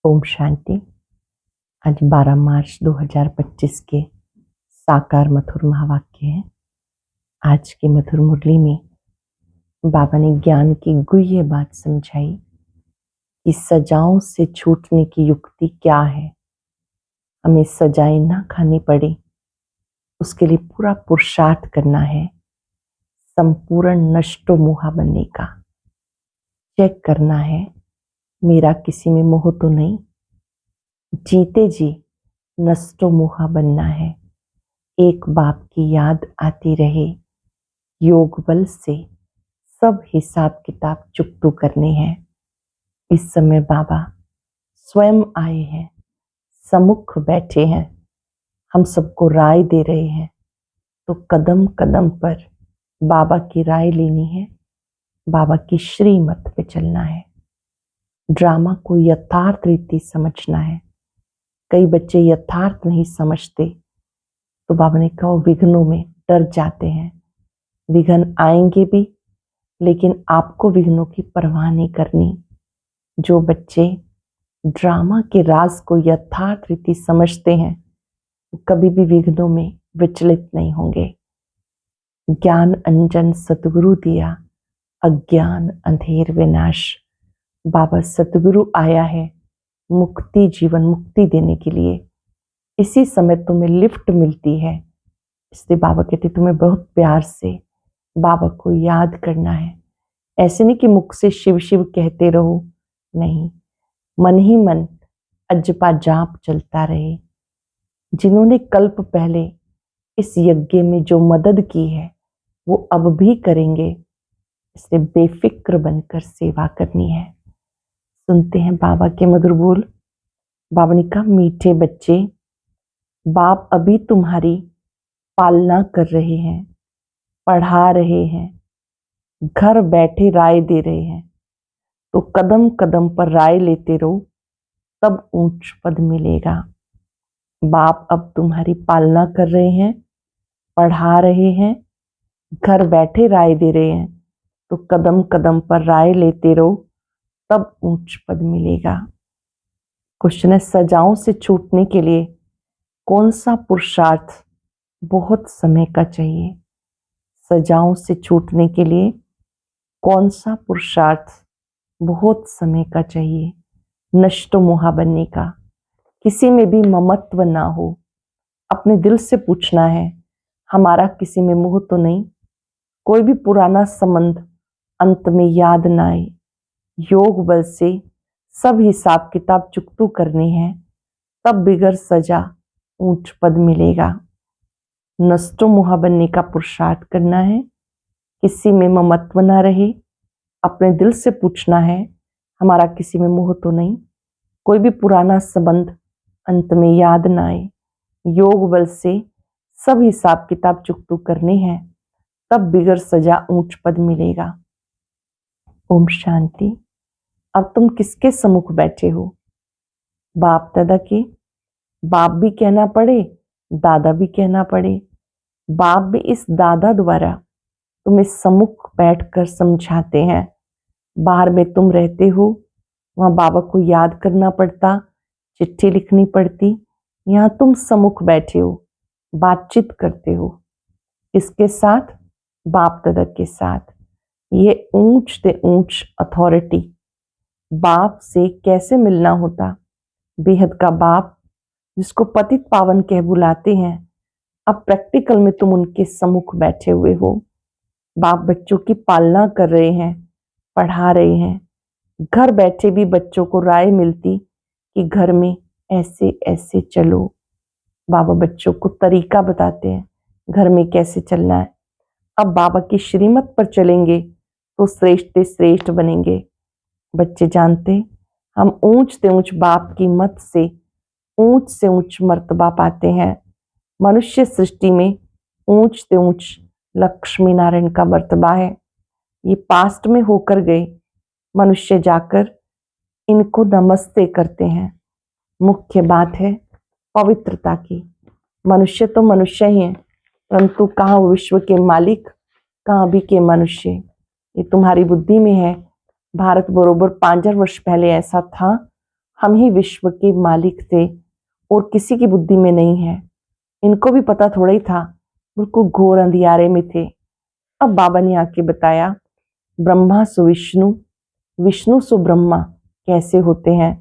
ओम शांति। आज 12 मार्च 2025 के साकार मधुर महावाक्य है। आज की मधुर मुरली में बाबा ने ज्ञान की गुह्य बात समझाई कि सजाओं से छूटने की युक्ति क्या है। हमें सजाएं ना खानी पड़े, उसके लिए पूरा पुरुषार्थ करना है। संपूर्ण नष्टो मोहा बनने का चेक करना है। मेरा किसी में मोह तो नहीं, जीते जी नष्टो मोहा बनना है। एक बाप की याद आती रहे, योग बल से सब हिसाब किताब चुकतू करने हैं। इस समय बाबा स्वयं आए हैं, सम्मुख बैठे हैं, हम सबको राय दे रहे हैं। तो कदम कदम पर बाबा की राय लेनी है, बाबा की श्रीमत पे चलना है। ड्रामा को यथार्थ रीति समझना है। कई बच्चे यथार्थ नहीं समझते, तो बाबा ने कहा विघ्नों में डर जाते हैं। विघ्न आएंगे भी, लेकिन आपको विघ्नों की परवाह नहीं करनी। जो बच्चे ड्रामा के राज को यथार्थ रीति समझते हैं, कभी भी विघ्नों में विचलित नहीं होंगे। ज्ञान अंजन सतगुरु दिया, अज्ञान अंधेर विनाश। बाबा सतगुरु आया है मुक्ति, जीवन मुक्ति देने के लिए। इसी समय तुम्हें लिफ्ट मिलती है, इसलिए बाबा कहते तुम्हें बहुत प्यार से बाबा को याद करना है। ऐसे नहीं कि मुख से शिव शिव कहते रहो, नहीं, मन ही मन अजपा जाप चलता रहे। जिन्होंने कल्प पहले इस यज्ञ में जो मदद की है, वो अब भी करेंगे, इसलिए बेफिक्र बनकर सेवा करनी है। सुनते हैं बाबा के मधुर बोल। बाबा ने कहा, मीठे बच्चे, बाप अभी तुम्हारी पालना कर रहे हैं, पढ़ा रहे हैं, घर बैठे राय दे रहे हैं। तो कदम कदम पर राय लेते रहो, तब ऊंच पद मिलेगा। बाप अब तुम्हारी पालना कर रहे हैं, पढ़ा रहे हैं, घर बैठे राय दे रहे हैं। तो कदम कदम पर राय लेते रहो, तब ऊंच पद मिलेगा। क्वेश्चन है, सजाओं से छूटने के लिए कौन सा पुरुषार्थ बहुत समय का चाहिए? सजाओं से छूटने के लिए कौन सा पुरुषार्थ बहुत समय का चाहिए? नष्ट मोहा बनने का। किसी में भी ममत्व ना हो, अपने दिल से पूछना है, हमारा किसी में मोह तो नहीं। कोई भी पुराना संबंध अंत में याद ना आए। योग बल से सब हिसाब किताब चुकतू करने हैं, तब बिगर सजा ऊंच पद मिलेगा। नष्टो मोहा बनने का पुरुषार्थ करना है। किसी में ममत्व ना रहे, अपने दिल से पूछना है, हमारा किसी में मोह तो नहीं। कोई भी पुराना संबंध अंत में याद ना आए। योग बल से सब हिसाब किताब चुकतू करने हैं, तब बिगर सजा ऊंच पद मिलेगा। ओम शांति। अब तुम किसके सम्मुख बैठे हो? बाप दादा के। बाप भी कहना पड़े, दादा भी कहना पड़े। बाप भी इस दादा द्वारा तुम्हें सम्मुख बैठकर समझाते हैं। बाहर में तुम रहते हो, वहां बाबा को याद करना पड़ता, चिट्ठी लिखनी पड़ती। यहाँ तुम सम्मुख बैठे हो, बातचीत करते हो। इसके साथ, बाप दादा के साथ। ये ऊंच से ऊंच अथॉरिटी बाप से कैसे मिलना होता? बेहद का बाप, जिसको पतित पावन कह बुलाते हैं, अब प्रैक्टिकल में तुम उनके सम्मुख बैठे हुए हो। बाप बच्चों की पालना कर रहे हैं, पढ़ा रहे हैं। घर बैठे भी बच्चों को राय मिलती कि घर में ऐसे ऐसे चलो। बाबा बच्चों को तरीका बताते हैं घर में कैसे चलना है। अब बाबा की श्रीमत पर चलेंगे तो श्रेष्ठ श्रेष्ठ बनेंगे। बच्चे जानते, हम ऊंच से ऊंच बाप की मत से ऊंच मर्तबा पाते हैं। मनुष्य सृष्टि में ऊंच से ऊंच लक्ष्मी नारायण का मर्तबा है। ये पास्ट में होकर गए। मनुष्य जाकर इनको नमस्ते करते हैं। मुख्य बात है पवित्रता की। मनुष्य तो मनुष्य ही है, परंतु कहाँ विश्व के मालिक, कहाँ भी के मनुष्य। ये तुम्हारी बुद्धि में है। भारत बरोबर 5000 वर्ष पहले ऐसा था। हम ही विश्व के मालिक थे और किसी की बुद्धि में नहीं है। इनको भी पता थोड़ा ही था, बिल्कुल घोर अंधियारे में थे। अब बाबा ने आके बताया, ब्रह्मा सु विष्णु, विष्णु सु ब्रह्मा कैसे होते हैं।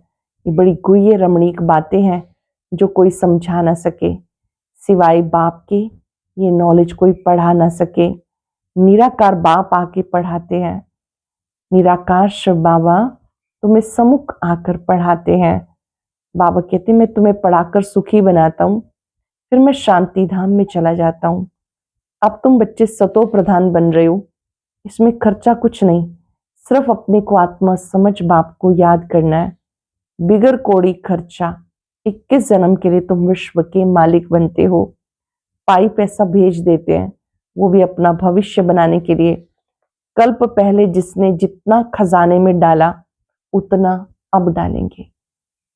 ये बड़ी गुह्य रमणीक बातें हैं जो कोई समझा ना सके, सिवाय बाप के ये नॉलेज कोई पढ़ा ना सके। निराकार बाप आके पढ़ाते हैं, निराकार शिव बाबा तुम्हें सम्मुख आकर पढ़ाते हैं। बाबा कहते मैं तुम्हें पढ़ाकर सुखी बनाता हूँ, फिर मैं शांति धाम में चला जाता हूँ। अब तुम बच्चे सतो प्रधान बन रहे हो, इसमें खर्चा कुछ नहीं, सिर्फ अपने को आत्मा समझ बाप को याद करना है। बिगर कोड़ी खर्चा 21 जन्म के लिए तुम विश्व के मालिक बनते हो। पाई पैसा भेज देते हैं, वो भी अपना भविष्य बनाने के लिए। कल्प पहले जिसने जितना खजाने में डाला उतना अब डालेंगे।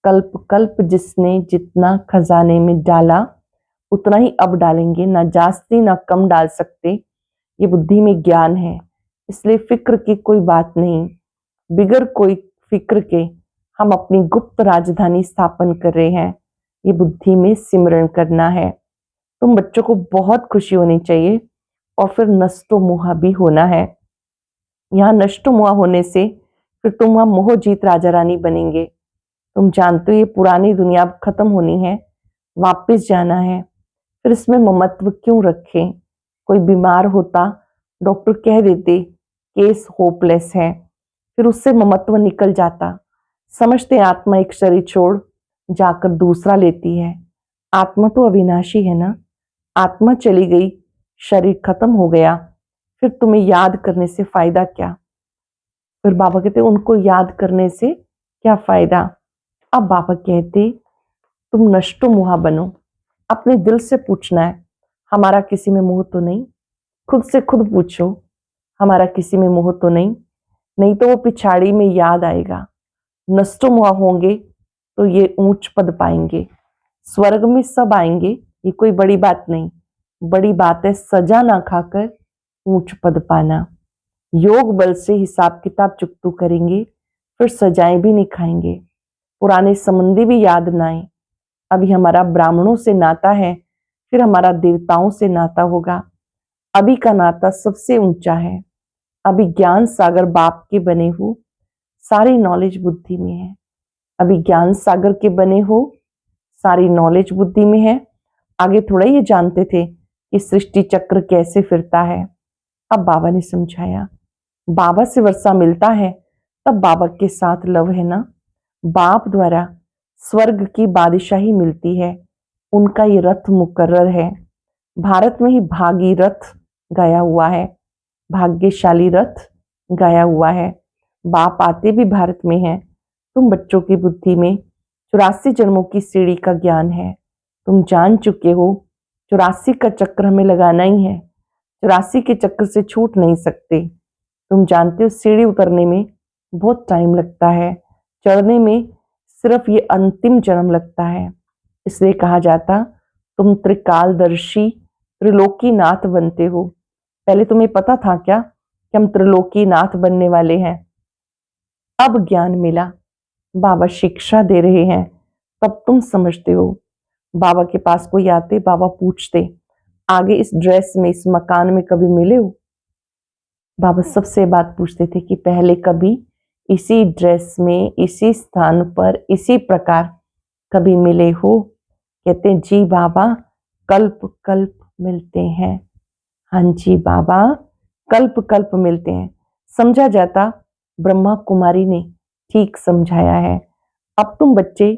कल्प कल्प जिसने जितना खजाने में डाला उतना ही अब डालेंगे, ना जास्ती ना कम डाल सकते। ये बुद्धि में ज्ञान है, इसलिए फिक्र की कोई बात नहीं। बिगर कोई फिक्र के हम अपनी गुप्त राजधानी स्थापन कर रहे हैं। ये बुद्धि में सिमरण करना है। तुम बच्चों को बहुत खुशी होनी चाहिए और फिर नष्टो मोहा भी होना है। यहाँ नष्टो मोहा होने से फिर तुम वहां मोह जीत राजा रानी बनेंगे। तुम जानते हो ये पुरानी दुनिया अब खत्म होनी है, वापस जाना है। फिर इसमें ममत्व क्यों रखें। कोई बीमार होता, डॉक्टर कह देते केस होपलेस है, फिर उससे ममत्व निकल जाता। समझते आत्मा एक शरीर छोड़ जाकर दूसरा लेती है। आत्मा तो अविनाशी है ना। आत्मा चली गई, शरीर खत्म हो गया, फिर तुम्हें याद करने से फायदा क्या। फिर बाबा कहते उनको याद करने से क्या फायदा। अब बाबा कहते तुम नष्टो मोहा बनो। अपने दिल से पूछना है, हमारा किसी में मोह तो नहीं। खुद से खुद पूछो, हमारा किसी में मोह तो नहीं। नहीं तो वो पिछाड़ी में याद आएगा। नष्टो मोहा होंगे तो ये ऊंच पद पाएंगे। स्वर्ग में सब आएंगे, ये कोई बड़ी बात नहीं। बड़ी बात है सजा ना खाकर ऊंच पद पाना। योग बल से हिसाब किताब चुकतू करेंगे, फिर सजाएं भी नहीं खाएंगे। पुराने संबंधी भी याद ना आए। अभी हमारा ब्राह्मणों से नाता है, फिर हमारा देवताओं से नाता होगा। अभी का नाता सबसे ऊंचा है। अभी ज्ञान सागर बाप के बने हो, सारी नॉलेज बुद्धि में है। अभी ज्ञान सागर के बने हो, सारी नॉलेज बुद्धि में है। आगे थोड़ा ये जानते थे कि सृष्टि चक्र कैसे फिरता है। अब बाबा ने समझाया, बाबा से वर्षा मिलता है तब बाबा के साथ लव है ना। बाप द्वारा स्वर्ग की बादशाही मिलती है, उनका ये रथ मुकर्रर है। भारत में ही भागी रथ गया हुआ है, भाग्यशाली रथ गया हुआ है। बाप आते भी भारत में है। तुम बच्चों की बुद्धि में 84 जन्मों की सीढ़ी का ज्ञान है। तुम जान चुके हो 84 का चक्र हमें लगाना ही है। 84 के चक्र से छूट नहीं सकते। तुम जानते हो सीढ़ी उतरने में बहुत टाइम लगता है, चढ़ने में सिर्फ ये अंतिम जन्म लगता है। इसलिए कहा जाता तुम त्रिकालदर्शी त्रिलोकीनाथ बनते हो। पहले तुम्हें पता था क्या कि हम त्रिलोकीनाथ बनने वाले हैं। अब ज्ञान मिला, बाबा शिक्षा दे रहे हैं, तब तुम समझते हो। बाबा के पास कोई आते, बाबा पूछते आगे इस ड्रेस में इस मकान में कभी मिले हो। बाबा सबसे बात पूछते थे कि पहले कभी इसी ड्रेस में इसी स्थान पर इसी प्रकार कभी मिले हो। कहते हैं जी बाबा कल्प कल्प मिलते हैं। हाँ जी बाबा कल्प कल्प मिलते हैं। समझा जाता ब्रह्मा कुमारी ने ठीक समझाया है। अब तुम बच्चे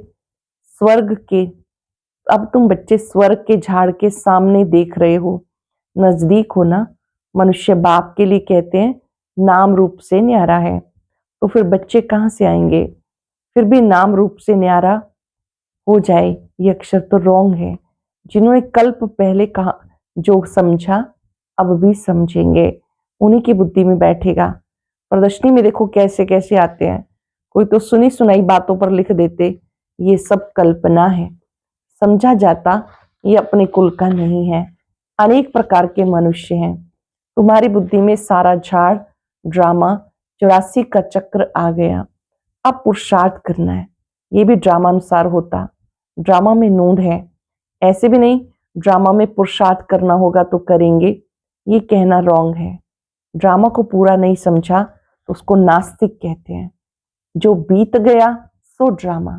स्वर्ग के झाड़ के सामने देख रहे हो, नजदीक हो ना। मनुष्य बाप के लिए कहते हैं नाम रूप से न्यारा है, तो फिर बच्चे कहाँ से आएंगे। फिर भी नाम रूप से न्यारा हो जाए ये अक्षर तो रॉन्ग है। जिन्होंने कल्प पहले कहा जो समझा अब भी समझेंगे, उन्हीं की बुद्धि में बैठेगा। प्रदर्शनी में देखो कैसे कैसे आते हैं, कोई तो सुनी सुनाई बातों पर लिख देते ये सब कल्पना है। समझा जाता ये अपने कुल का नहीं है। अनेक प्रकार के मनुष्य हैं। तुम्हारी बुद्धि में सारा झाड़ ड्रामा 84 का चक्र आ गया। अब पुरुषार्थ करना है, ये भी ड्रामा अनुसार होता। ड्रामा में नूंद है। ऐसे भी नहीं ड्रामा में पुरुषार्थ करना होगा तो करेंगे, ये कहना रॉन्ग है। ड्रामा को पूरा नहीं समझा तो उसको नास्तिक कहते हैं। जो बीत गया सो ड्रामा,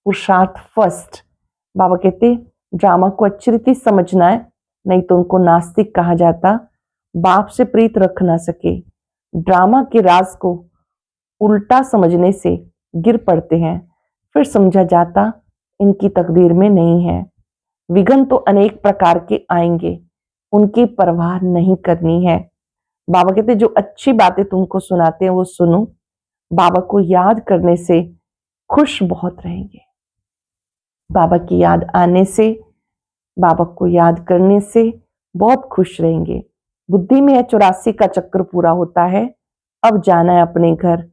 पुरुषार्थ फर्स्ट। बाबा कहते ड्रामा को अच्छी रीति समझना है, नहीं तो उनको नास्तिक कहा जाता। बाप से प्रीत रख ना सके, ड्रामा के राज को उल्टा समझने से गिर पड़ते हैं। फिर समझा जाता इनकी तकदीर में नहीं है। विघ्न तो अनेक प्रकार के आएंगे, उनकी परवाह नहीं करनी है। बाबा कहते जो अच्छी बातें तुमको सुनाते हैं वो सुनो। बाबा को याद करने से खुश बहुत रहेंगे। बाबा की याद आने से, बाबा को याद करने से बहुत खुश रहेंगे। बुद्धि में 84 का चक्र पूरा होता है। अब जाना है अपने घर,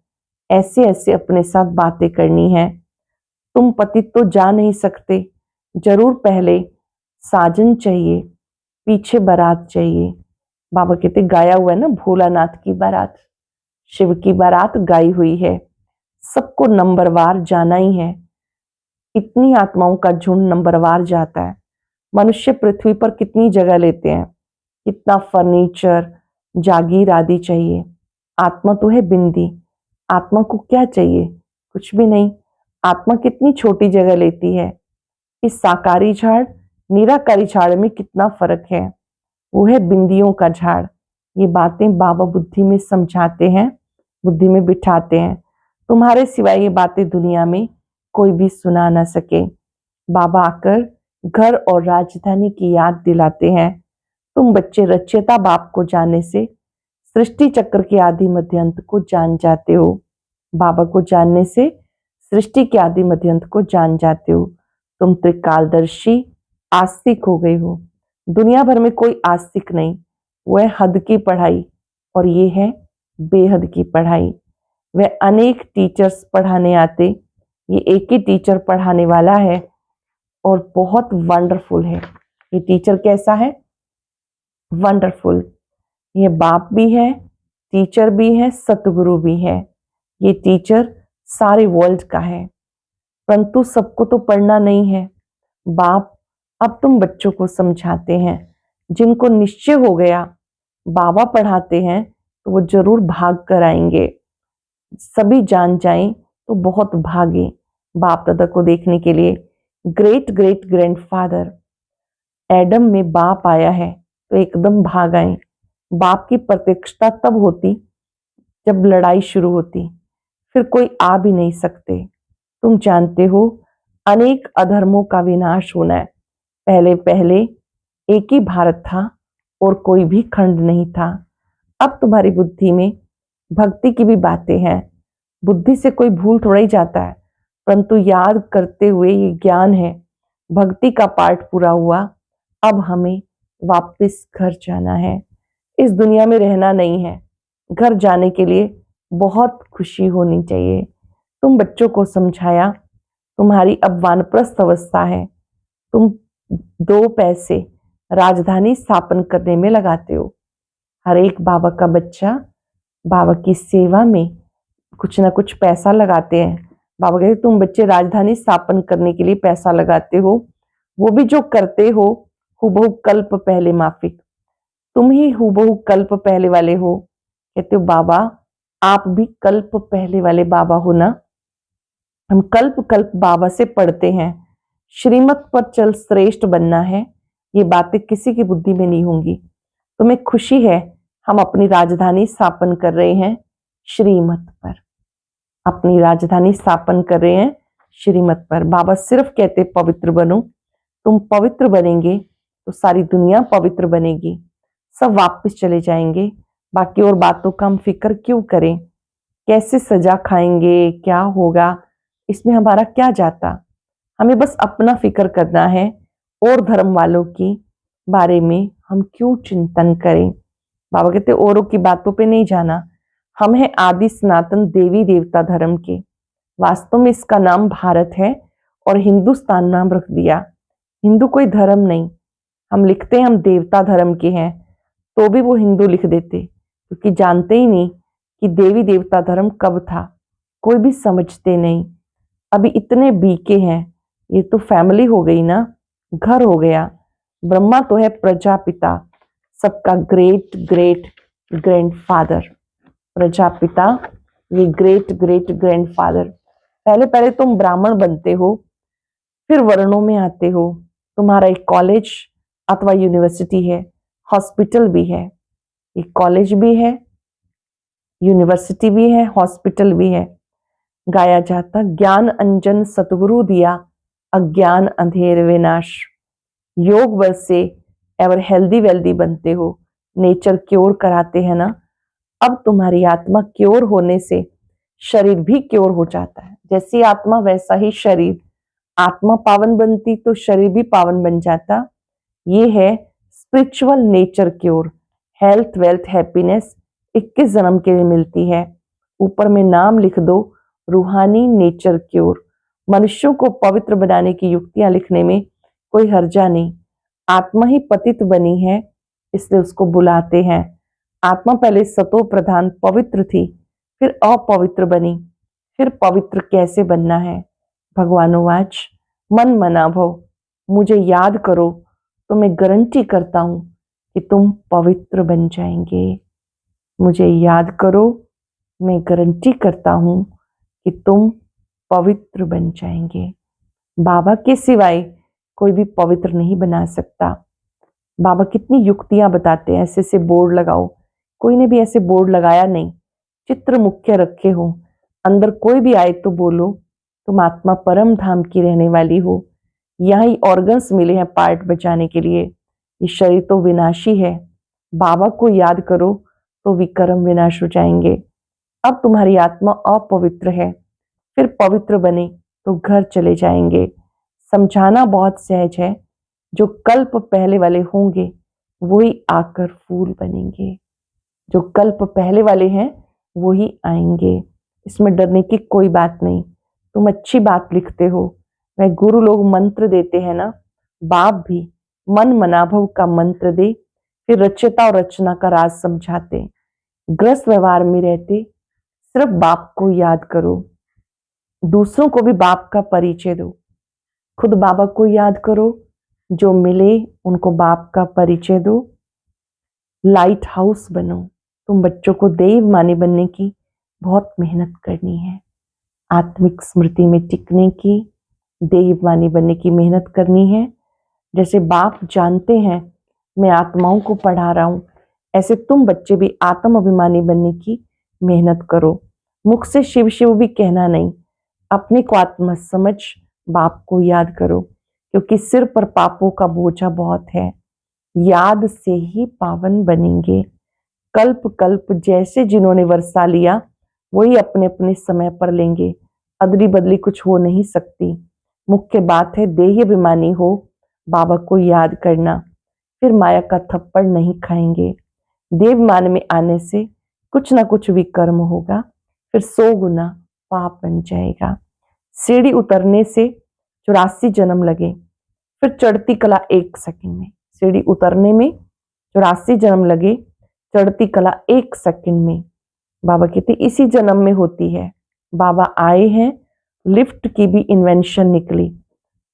ऐसे ऐसे अपने साथ बातें करनी है। तुम पति तो जा नहीं सकते, जरूर पहले साजन चाहिए, पीछे बारात चाहिए। बाबा कहते गाया हुआ है ना, भोलानाथ की बारात, शिव की बारात गाई हुई है। सबको नंबरवार जाना ही है। इतनी आत्माओं का झुंड नंबरवार जाता है। मनुष्य पृथ्वी पर कितनी जगह लेते हैं, कितना फर्नीचर, जागीर आदि चाहिए। आत्मा तो है बिंदी। आत्मा को क्या चाहिए? कुछ भी नहीं। आत्मा कितनी छोटी जगह लेती है। इस साकारी झाड़ निराकारी झाड़ में कितना फर्क है। वो है बिंदियों का झाड़। ये बातें बाबा बुद्धि में समझाते हैं, बुद्धि में बिठाते हैं। तुम्हारे सिवाय ये बातें दुनिया में कोई भी सुना ना सके। बाबा आकर घर और राजधानी की याद दिलाते हैं। तुम बच्चे रचयिता बाप को जानने से सृष्टि चक्र के आदि मध्यंत को जान जाते हो। बाबा को जानने से सृष्टि के आदि मध्यंत को जान जाते हो। तुम त्रिकालदर्शी आस्तिक हो गए हो। दुनिया भर में कोई आस्तिक नहीं। वह हद की पढ़ाई और ये है बेहद की पढ़ाई। वह अनेक टीचर्स पढ़ाने आते, ये एक ही टीचर पढ़ाने वाला है और बहुत वंडरफुल है। ये टीचर कैसा है? वंडरफुल। ये बाप भी है, टीचर भी है, सतगुरु भी है। ये टीचर सारे वर्ल्ड का है, परंतु सबको तो पढ़ना नहीं है। बाप अब तुम बच्चों को समझाते हैं। जिनको निश्चय हो गया बाबा पढ़ाते हैं तो वो जरूर भाग कर आएंगे। सभी जान जाएं तो बहुत भागे बाप दादा को देखने के लिए। ग्रेट ग्रेट ग्रैंडफादर एडम में बाप आया है तो एकदम भाग आए। बाप की प्रत्यक्षता तब होती जब लड़ाई शुरू होती, फिर कोई आ भी नहीं सकते। तुम जानते हो अनेक अधर्मों का विनाश होना है। पहले पहले एक ही भारत था और कोई भी खंड नहीं था। अब तुम्हारी बुद्धि में भक्ति की भी बातें हैं। बुद्धि से कोई भूल थोड़ा ही जाता है, परंतु याद करते हुए ये ज्ञान है। भक्ति का पार्ट पूरा हुआ। अब हमें वापस घर जाना है। इस दुनिया में रहना नहीं है। घर जाने के लिए बहुत खुशी होनी चाहिए। तुम बच्चों को समझाया, तुम्हारी अब वानप्रस्थ अवस्था है। तुम 2 पैसे राजधानी स्थापन करने में लगाते हो। हर एक बाबा का बच्चा बाबा की सेवा में कुछ ना कुछ पैसा लगाते हैं। बाबा कहते तुम बच्चे राजधानी स्थापन करने के लिए पैसा लगाते हो, वो भी जो करते हो हुबहू कल्प पहले माफिक। तुम ही हुबहू कल्प पहले वाले हो। कहते हो बाबा आप भी कल्प पहले वाले बाबा हो ना। हम कल्प कल्प बाबा से पढ़ते हैं। श्रीमत पर चल श्रेष्ठ बनना है। ये बातें किसी की बुद्धि में नहीं होंगी। तुम्हें खुशी है हम अपनी राजधानी स्थापन कर रहे हैं श्रीमत पर। अपनी राजधानी स्थापन कर रहे हैं श्रीमत पर। बाबा सिर्फ कहते पवित्र बनो। तुम पवित्र बनेंगे तो सारी दुनिया पवित्र बनेगी। सब वापस चले जाएंगे। बाकी और बातों का हम फिक्र क्यों करें? कैसे सजा खाएंगे, क्या होगा, इसमें हमारा क्या जाता। हमें बस अपना फिक्र करना है और धर्म वालों की बारे में हम क्यों चिंतन करें। बाबा कहते औरों की बातों पे नहीं जाना। हम हैं आदि सनातन देवी देवता धर्म के। वास्तव में इसका नाम भारत है और हिंदुस्तान नाम रख दिया। हिंदू कोई धर्म नहीं। हम लिखते हैं हम देवता धर्म के हैं, तो भी वो हिंदू लिख देते, क्योंकि जानते ही नहीं कि देवी देवता धर्म कब था। कोई भी समझते नहीं। अभी इतने बीके हैं, ये तो फैमिली हो गई ना, घर हो गया। ब्रह्मा तो है प्रजापिता, सबका ग्रेट ग्रेट ग्रैंडफादर। प्रजापिता ये ग्रेट ग्रेट ग्रैंडफादर। पहले पहले तुम ब्राह्मण बनते हो, फिर वर्णों में आते हो। तुम्हारा एक कॉलेज अथवा यूनिवर्सिटी है, हॉस्पिटल भी है। एक कॉलेज भी है, यूनिवर्सिटी भी है, हॉस्पिटल भी है। गाया जाता ज्ञान अंजन सतगुरु दिया, अज्ञान अंधेर विनाश। योग बल से एवर हेल्दी वेल्दी बनते हो, नेचर क्योर कराते हैं ना। अब तुम्हारी आत्मा क्योर होने से शरीर भी क्योर हो जाता है। जैसी आत्मा वैसा ही शरीर। आत्मा पावन बनती तो शरीर भी पावन बन जाता। ये है spiritual nature cure. Health wealth happiness 21 जन्म के लिए मिलती है। ऊपर में नाम लिख दो, रूहानी नेचर क्योर। मनुष्यों को पवित्र बनाने की युक्तियां लिखने में कोई हर्जा नहीं। आत्मा ही पतित बनी है, इसलिए उसको बुलाते हैं। आत्मा पहले सतो प्रधान पवित्र थी, फिर अपवित्र बनी। फिर पवित्र कैसे बनना है? भगवानुवाच मन मना भव, मुझे याद करो तो मैं गारंटी करता हूं कि तुम पवित्र बन जाएंगे। मुझे याद करो, मैं गारंटी करता हूं कि तुम पवित्र बन जाएंगे। बाबा के सिवाय कोई भी पवित्र नहीं बना सकता। बाबा कितनी युक्तियां बताते हैं, ऐसे ऐसे बोर्ड लगाओ। कोई ने भी ऐसे बोर्ड लगाया नहीं, चित्र मुख्य रखे हो। अंदर कोई भी आए तो बोलो तुम आत्मा परम धाम की रहने वाली हो। यहाँ ही ऑर्गन्स मिले हैं पार्ट बचाने के लिए। ये शरीर तो विनाशी है। बाबा को याद करो तो विकर्म विनाश हो जाएंगे। अब तुम्हारी आत्मा अपवित्र है, फिर पवित्र बने तो घर चले जाएंगे। समझाना बहुत सहज है। जो कल्प पहले वाले होंगे वही आकर फूल बनेंगे। जो कल्प पहले वाले हैं वही आएंगे। इसमें डरने की कोई बात नहीं। तुम अच्छी बात लिखते हो। वह गुरु लोग मंत्र देते हैं ना, बाप भी मन मनाभव का मंत्र दे, फिर रचयिता और रचना का राज समझाते। ग्रस्त व्यवहार में रहते सिर्फ बाप को याद करो, दूसरों को भी बाप का परिचय दो। खुद बाबा को याद करो, जो मिले उनको बाप का परिचय दो। लाइट हाउस बनो। तुम बच्चों को देव मानी बनने की बहुत मेहनत करनी है। आत्मिक स्मृति में टिकने की, देव मानी बनने की मेहनत करनी है। जैसे बाप जानते हैं मैं आत्माओं को पढ़ा रहा हूं, ऐसे तुम बच्चे भी आत्म अभिमानी बनने की मेहनत करो। मुख से शिव शिव भी कहना नहीं, अपने को आत्मा समझ बाप को याद करो, क्योंकि सिर पर पापों का बोझा बहुत है। याद से ही पावन बनेंगे। कल्प कल्प जैसे जिन्होंने वर्षा लिया वही अपने अपने समय पर लेंगे। अदली बदली कुछ हो नहीं सकती। मुख्य बात है देह अभिमानी हो, बाबा को याद करना, फिर माया का थप्पड़ नहीं खाएंगे। देव मान में आने से कुछ ना कुछ विकर्म होगा, फिर 100 गुना पाप बन जाएगा। सीढ़ी उतरने से 84 जन्म लगे, फिर चढ़ती कला 1 सेकंड में। सीढ़ी उतरने में 84 जन्म लगे, चढ़ती कला 1 सेकंड में। बाबा कहते इसी जन्म में होती है। बाबा आए हैं, लिफ्ट की भी इन्वेंशन निकली।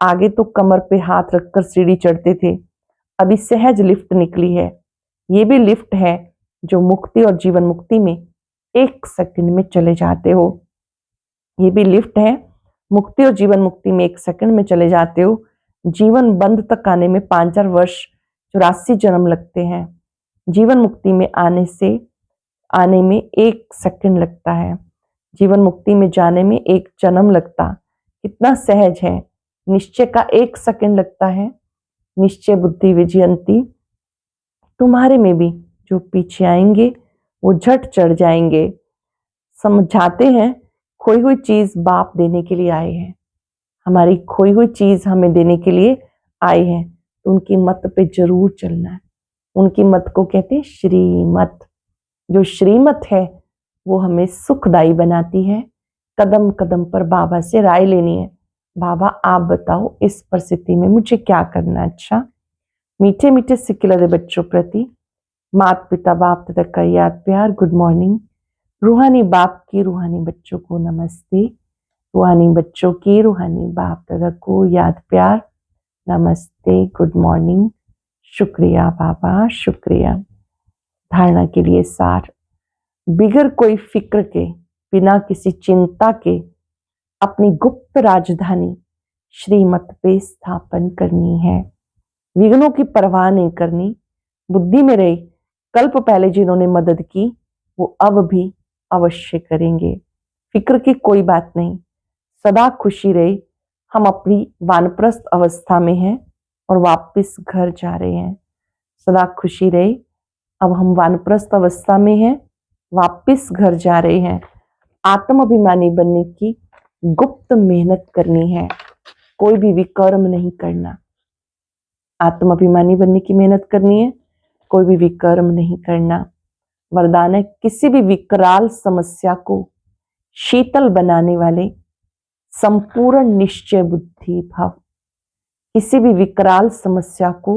आगे तो कमर पे हाथ रखकर सीढ़ी चढ़ते थे, अभी सहज लिफ्ट निकली है। ये भी लिफ्ट है जो मुक्ति और जीवन मुक्ति में 1 सेकंड में चले जाते हो। ये भी लिफ्ट है, मुक्ति और जीवन मुक्ति में 1 सेकंड में चले जाते हो। जीवन बंध तक आने में 5,000 वर्ष 84 जन्म लगते हैं। जीवन मुक्ति में आने में 1 सेकंड लगता है। जीवन मुक्ति में जाने में 1 जन्म लगता। कितना सहज है। निश्चय का 1 सेकंड लगता है। निश्चय बुद्धि विजयंती। तुम्हारे में भी जो पीछे आएंगे वो झट चढ़ जाएंगे। समझाते हैं खोई हुई चीज बाप देने के लिए आए हैं। हमारी खोई हुई चीज हमें देने के लिए आए हैं, तो उनकी मत पे जरूर चलना है। उनकी मत को कहते हैं श्रीमत। जो श्रीमत है वो हमें सुखदायी बनाती है। कदम कदम पर बाबा से राय लेनी है। बाबा आप बताओ इस परिस्थिति में मुझे क्या करना। अच्छा, मीठे मीठे सिक्किलर बच्चों प्रति माता पिता बाप तथा का याद प्यार। Good morning. रूहानी बाप की रूहानी बच्चों को नमस्ते। रूहानी बच्चों की रूहानी बाप दादा को याद प्यार, नमस्ते, गुड मॉर्निंग, शुक्रिया बाबा, शुक्रिया। धारणा के लिए सार, बिगर कोई फिक्र के, बिना किसी चिंता के अपनी गुप्त राजधानी श्रीमत पे स्थापन करनी है। विघ्नों की परवाह नहीं करनी। बुद्धि में रहे कल्प पहले जिन्होंने मदद की वो अब भी अवश्य करेंगे। फिक्र की कोई बात नहीं, सदा खुशी रहे। हम अपनी वानप्रस्थ अवस्था में हैं और वापस घर जा रहे हैं। सदा खुशी रहे। अब हम वानप्रस्थ अवस्था में हैं, वापस घर जा रहे हैं। आत्माभिमानी बनने की गुप्त मेहनत करनी है, कोई भी विकर्म नहीं करना। आत्माभिमानी बनने की मेहनत करनी है, कोई भी विकर्म नहीं करना। वरदान है, किसी भी विकराल समस्या को शीतल बनाने वाले संपूर्ण निश्चय बुद्धि भाव। किसी भी विकराल समस्या को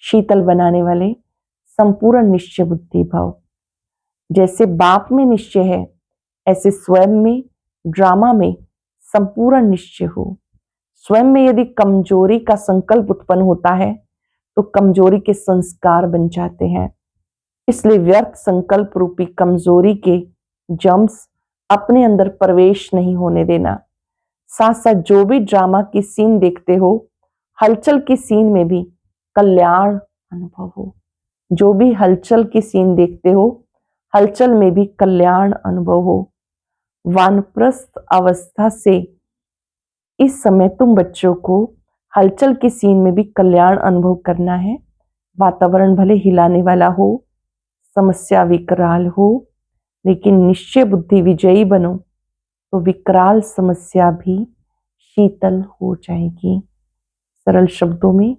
शीतल बनाने वाले संपूर्ण निश्चय बुद्धि भाव। जैसे बाप में निश्चय है, ऐसे स्वयं में, ड्रामा में संपूर्ण निश्चय हो। स्वयं में यदि कमजोरी का संकल्प उत्पन्न होता है तो कमजोरी के संस्कार बन जाते हैं। इसलिए व्यर्थ संकल्प रूपी कमजोरी के जम्स अपने अंदर प्रवेश नहीं होने देना। साथ साथ जो भी ड्रामा की सीन देखते हो, हलचल की सीन में भी कल्याण अनुभव हो। जो भी हलचल की सीन देखते हो, हलचल में भी कल्याण अनुभव हो। वानप्रस्थ अवस्था से इस समय तुम बच्चों को हलचल की सीन में भी कल्याण अनुभव करना है। वातावरण भले हिलाने वाला हो, समस्या विकराल हो, लेकिन निश्चय बुद्धि विजयी बनो तो विकराल समस्या भी शीतल हो जाएगी। सरल शब्दों में,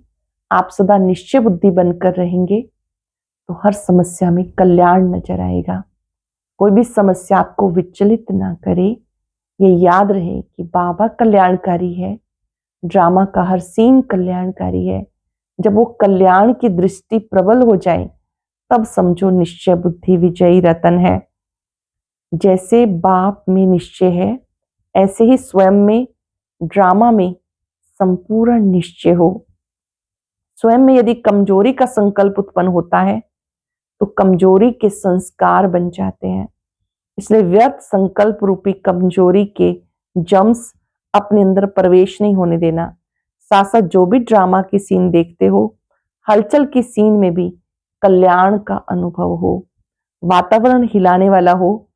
आप सदा निश्चय बुद्धि बनकर रहेंगे तो हर समस्या में कल्याण नजर आएगा। कोई भी समस्या आपको विचलित ना करे। ये याद रहे कि बाबा कल्याणकारी है, ड्रामा का हर सीन कल्याणकारी है। जब वो कल्याण की दृष्टि प्रबल हो जाए तब समझो निश्चय बुद्धि विजयी रतन है। जैसे बाप में निश्चय है, ऐसे ही स्वयं में, ड्रामा में संपूर्ण निश्चय हो। स्वयं में यदि कमजोरी का संकल्प उत्पन्न होता है तो कमजोरी के संस्कार बन जाते हैं। इसलिए व्यर्थ संकल्प रूपी कमजोरी के जम्स अपने अंदर प्रवेश नहीं होने देना। साथ साथ जो भी ड्रामा की सीन देखते हो, हलचल की सीन में भी कल्याण का अनुभव हो। वातावरण हिलाने वाला हो,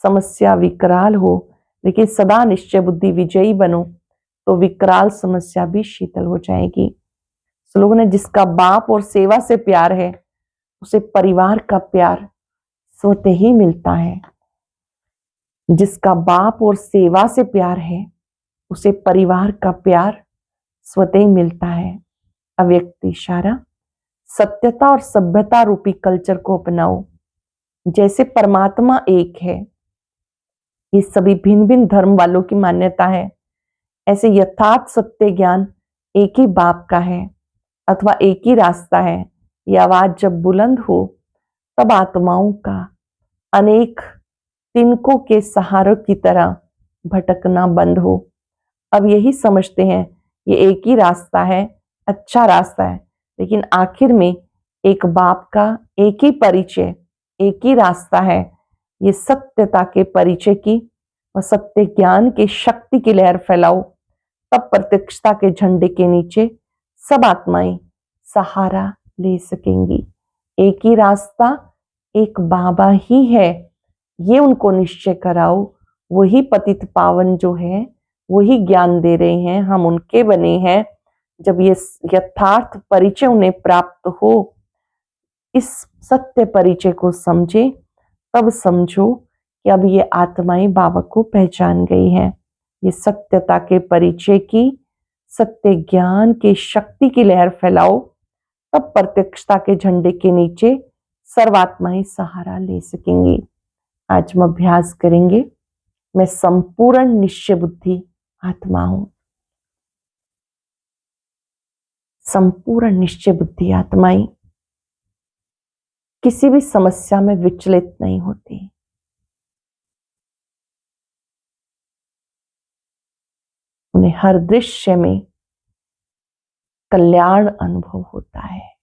समस्या विकराल हो, लेकिन सदा निश्चय बुद्धि विजयी बनो तो विकराल समस्या भी शीतल हो जाएगी। स्लोगन है, जिसका बाप और सेवा से प्यार है उसे परिवार का प्यार स्वतः ही मिलता है। जिसका बाप और सेवा से प्यार है उसे परिवार का प्यार स्वतः ही मिलता है। अव्यक्त इशारा, सत्यता और सभ्यता रूपी कल्चर को अपनाओ। जैसे परमात्मा एक है, ये सभी भिन्न भिन्न धर्म वालों की मान्यता है, ऐसे यथार्थ सत्य ज्ञान एक ही बाप का है अथवा एक ही रास्ता है। ये आवाज जब बुलंद हो तब आत्माओं का अनेक तिनकों के सहारों की तरह भटकना बंद हो। अब यही समझते हैं ये एक ही रास्ता है, अच्छा रास्ता है, लेकिन आखिर में एक बाप का एक ही परिचय, एक ही रास्ता है। ये सत्यता के परिचय की और सत्य ज्ञान की शक्ति की लहर फैलाओ, तब प्रत्यक्षता के झंडे के नीचे सब आत्माएं सहारा ले सकेंगी। एक ही रास्ता, एक बाबा ही है, ये उनको निश्चय कराओ। वही पतित पावन जो है वही ज्ञान दे रहे हैं, हम उनके बने हैं। जब ये यथार्थ परिचय उन्हें प्राप्त हो, इस सत्य परिचय को समझे, तब समझो कि अब ये आत्माएं बाबा को पहचान गई हैं। ये सत्यता के परिचय की, सत्य ज्ञान की शक्ति की लहर फैलाओ, तब प्रत्यक्षता के झंडे के नीचे सर्वात्माएं सहारा ले सकेंगी। आज हम अभ्यास करेंगे, मैं संपूर्ण निश्चय बुद्धि आत्मा हूं। संपूर्ण निश्चय बुद्धि आत्माएं किसी भी समस्या में विचलित नहीं होती। उन्हें हर दृश्य में कल्याण अनुभव होता है।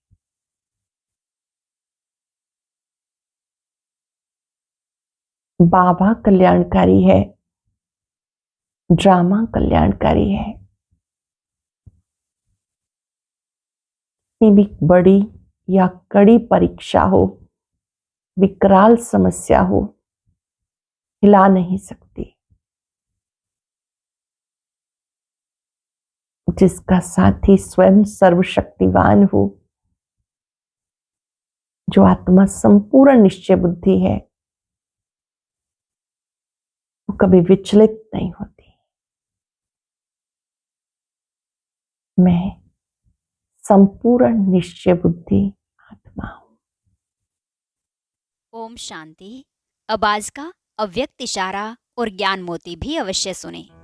बाबा कल्याणकारी है, ड्रामा कल्याणकारी है। कितनी भी बड़ी या कड़ी परीक्षा हो, विकराल समस्या हो, हिला नहीं सकती। जिसका साथी स्वयं सर्वशक्तिवान हो, जो आत्मा संपूर्ण निश्चय बुद्धि है, वो कभी विचलित नहीं होती। मैं संपूर्ण निश्चय बुद्धि आत्मा हूं। ओम शांति। अब आज का अव्यक्त इशारा और ज्ञान मोती भी अवश्य सुने।